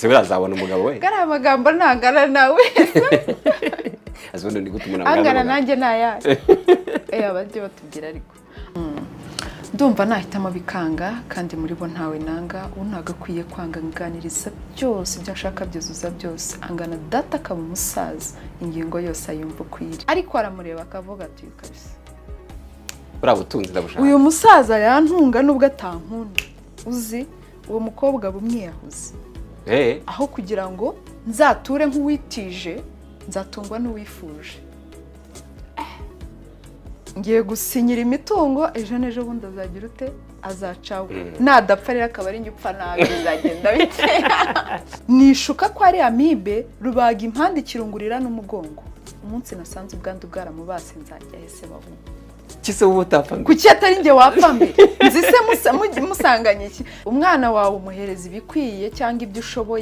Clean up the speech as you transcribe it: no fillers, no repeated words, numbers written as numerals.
se birazabona umugabo we gara amagambo ntangana nawe azondo ndi gutumuna angana nanjye naya abajye batubwira ariko ndumva nahitamo bikanga kandi muri bo ntawe nanga unagakwiye kwanga nganiriza byose ibyo ashaka byuzuza byose angana data akaba umusaza ingingo yose ayumva kwiri ariko aramureba akavuga ati kabisa urabutunzi ndabushaka uyu musaza yantunga nubwo atankunda uzi uwo mukobwa bumwiyahuze aho kugira ngo nzature nk'uwitije nzatungwa n'uwifuje ngiye gusinyira imitungo ejo n'ejo bundi azagira ute azacaho nadapfa rero akaba ari nyupfa nabi bizagenda bite nishuka ko ari amibe rubaga impande ikirungurira n'umugongo umunsi nasanze ubwandu bwaramubase nzajya hese babu kise ubutapfa kuki atari nge wapfa mbere nzise musanganye iki umwana wawe umuhereza ibikwiye cyangwa ibyo ushoboye